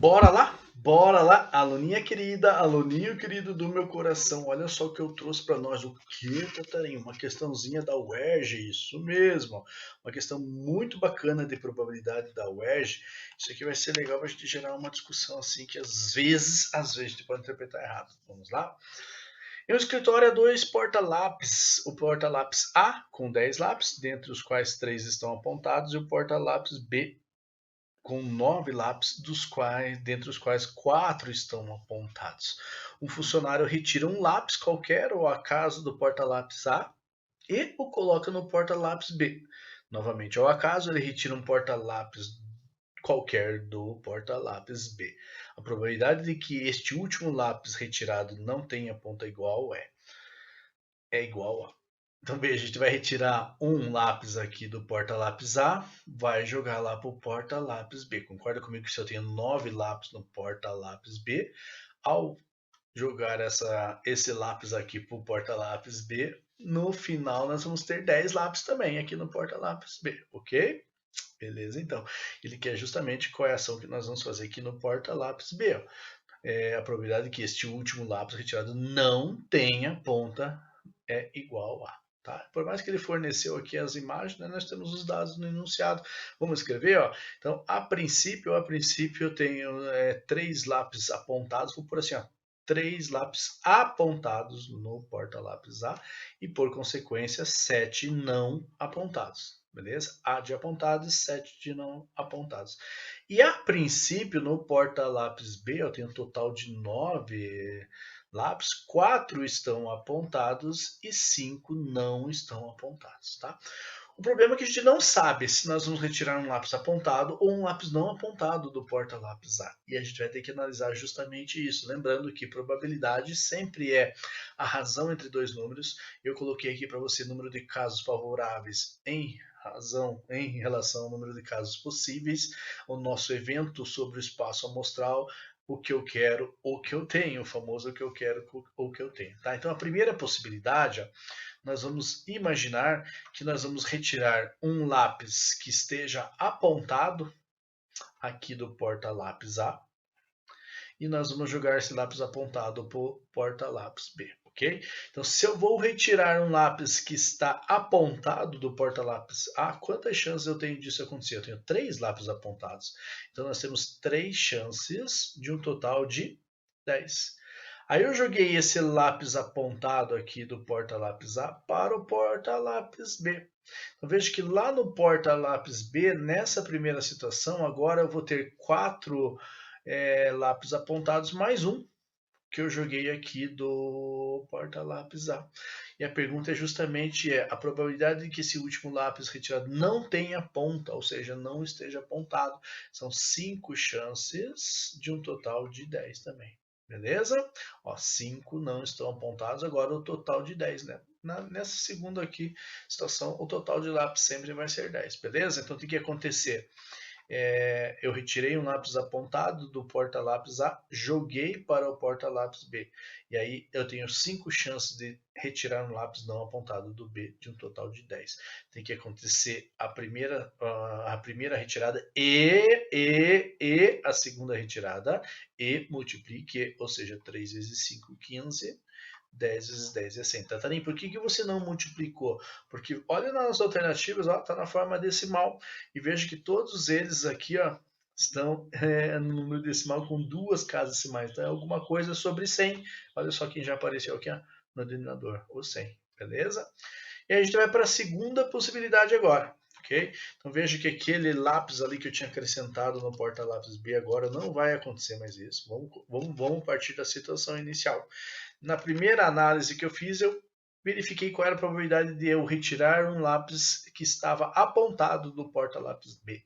Bora lá? Bora lá, aluninha querida, aluninho querido do meu coração. Olha só o que eu trouxe para nós. O que, Tatarinho? Uma questãozinha da UERJ, isso mesmo. Uma questão muito bacana de probabilidade da UERJ. Isso aqui vai ser legal para a gente gerar uma discussão assim que às vezes a gente pode interpretar errado. Vamos lá? Em um escritório há dois porta-lápis. O porta-lápis A com 10 lápis, dentre os quais 3 estão apontados, e o porta-lápis B com 9 lápis, dentre os quais 4 estão apontados. Um funcionário retira um lápis qualquer ou acaso do porta-lápis A e o coloca no porta-lápis B. Novamente, ao acaso, ele retira um porta-lápis qualquer do porta-lápis B. A probabilidade de que este último lápis retirado não tenha ponta igual é igual a. Então, veja, a gente vai retirar um lápis aqui do porta-lápis A, vai jogar lá para o porta-lápis B. Concorda comigo que se eu tenho 9 lápis no porta-lápis B, ao jogar esse lápis aqui para o porta-lápis B, no final nós vamos ter 10 lápis também aqui no porta-lápis B, ok? Beleza, então. Ele quer justamente qual é a ação que nós vamos fazer aqui no porta-lápis B. Ó. A probabilidade que este último lápis retirado não tenha ponta é igual a. Tá? Por mais que ele forneceu aqui as imagens, né, nós temos os dados no enunciado. Vamos escrever, ó. Então, a princípio eu tenho 3 lápis apontados, vou por assim, ó, 3 lápis apontados no porta-lápis A e, por consequência, 7 não apontados. Beleza? A de apontados, 7 de não apontados. E a princípio, no porta-lápis B, eu tenho um total de 9 lápis, 4 estão apontados e 5 não estão apontados, tá? O problema é que a gente não sabe se nós vamos retirar um lápis apontado ou um lápis não apontado do porta-lápis A. E a gente vai ter que analisar justamente isso. Lembrando que probabilidade sempre é a razão entre dois números. Eu coloquei aqui para você número de casos favoráveis em relação ao número de casos possíveis. O nosso evento sobre o espaço amostral, o que eu quero, o que eu tenho, o famoso o que eu quero, o que eu tenho. Tá? Então a primeira possibilidade, ó, nós vamos imaginar que nós vamos retirar um lápis que esteja apontado aqui do porta-lápis A e nós vamos jogar esse lápis apontado para o porta-lápis B, ok? Então, se eu vou retirar um lápis que está apontado do porta-lápis A, quantas chances eu tenho disso acontecer? Eu tenho 3 lápis apontados. Então, nós temos 3 chances de um total de 10. Aí eu joguei esse lápis apontado aqui do porta-lápis A para o porta-lápis B. Então veja que lá no porta-lápis B, nessa primeira situação, agora eu vou ter 4 lápis apontados mais um que eu joguei aqui do porta-lápis A. E a pergunta é justamente a probabilidade de que esse último lápis retirado não tenha ponta, ou seja, não esteja apontado. São 5 chances de um total de 10 também. Beleza? Ó, 5 não estão apontados, agora o total de 10, né? Nessa segunda aqui situação, o total de lápis sempre vai ser 10, beleza? Então, o que acontecer? Eu retirei um lápis apontado do porta-lápis A, joguei para o porta-lápis B. E aí eu tenho 5 chances de retirar um lápis não apontado do B, de um total de 10. Tem que acontecer a primeira retirada e a segunda retirada, e multiplique, ou seja, 3 vezes 5, 15. 10 vezes 10 é 100. Tatarim, por que você não multiplicou? Porque olha nas alternativas, está na forma decimal. E veja que todos eles aqui estão no número decimal com 2 casas decimais. Então é alguma coisa sobre 100. Olha só quem já apareceu aqui no denominador, o 100. Beleza? E a gente vai para a segunda possibilidade agora. Okay? Então veja que aquele lápis ali que eu tinha acrescentado no porta-lápis B agora não vai acontecer mais isso. Vamos partir da situação inicial. Na primeira análise que eu fiz, eu verifiquei qual era a probabilidade de eu retirar um lápis que estava apontado do porta-lápis B.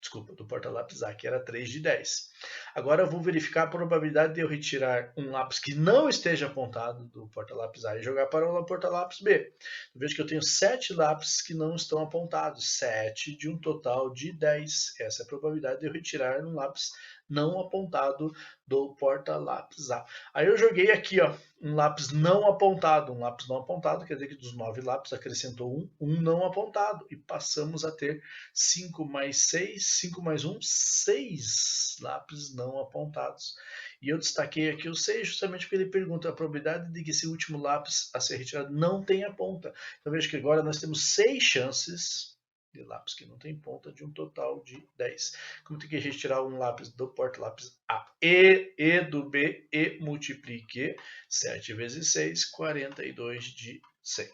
Desculpa, do porta-lápis A, que era 3 de 10. Agora eu vou verificar a probabilidade de eu retirar um lápis que não esteja apontado do porta-lápis A e jogar para o porta-lápis B. Eu vejo que eu tenho 7 lápis que não estão apontados, 7 de um total de 10. Essa é a probabilidade de eu retirar um lápis não apontado do porta-lápis A. Aí eu joguei aqui, ó, um lápis não apontado. Um lápis não apontado quer dizer que dos 9 lápis acrescentou um não apontado. E passamos a ter 5 mais 6, 5 mais 1, 6 lápis não apontados. E eu destaquei aqui o 6 justamente porque ele pergunta a probabilidade de que esse último lápis a ser retirado não tenha ponta. Então veja que agora nós temos 6 chances de lápis que não tem ponta, de um total de 10. Como tem que retirar um lápis do porta-lápis A e do B, e multiplique 7 vezes 6, 42 de 100.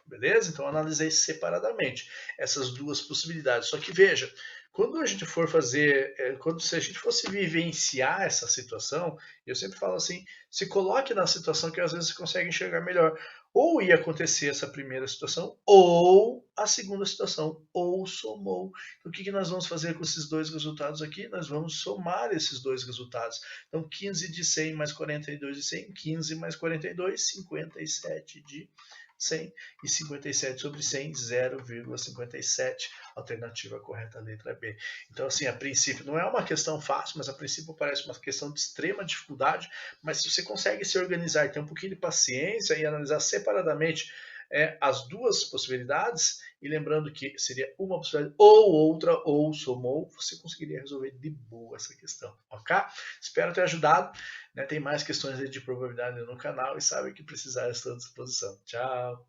Beleza? Então, analisei separadamente essas duas possibilidades. Só que veja, quando a gente for fazer, se a gente fosse vivenciar essa situação, eu sempre falo assim, se coloque na situação que às vezes você consegue enxergar melhor. Ou ia acontecer essa primeira situação, ou a segunda situação, ou somou. Então, o que nós vamos fazer com esses dois resultados aqui? Nós vamos somar esses dois resultados. Então, 15 de 100 mais 42 de 100, 15 mais 42, 57 de 100, e 57 sobre 100, 0,57. Alternativa correta, letra B. Então, assim, a princípio não é uma questão fácil, mas a princípio parece uma questão de extrema dificuldade, mas se você consegue se organizar e ter um pouquinho de paciência e analisar separadamente as duas possibilidades, e lembrando que seria uma possibilidade ou outra, ou somou, você conseguiria resolver de boa essa questão, ok? Espero ter ajudado. Né? Tem mais questões de probabilidade no canal e sabe que precisar estou à disposição. Tchau!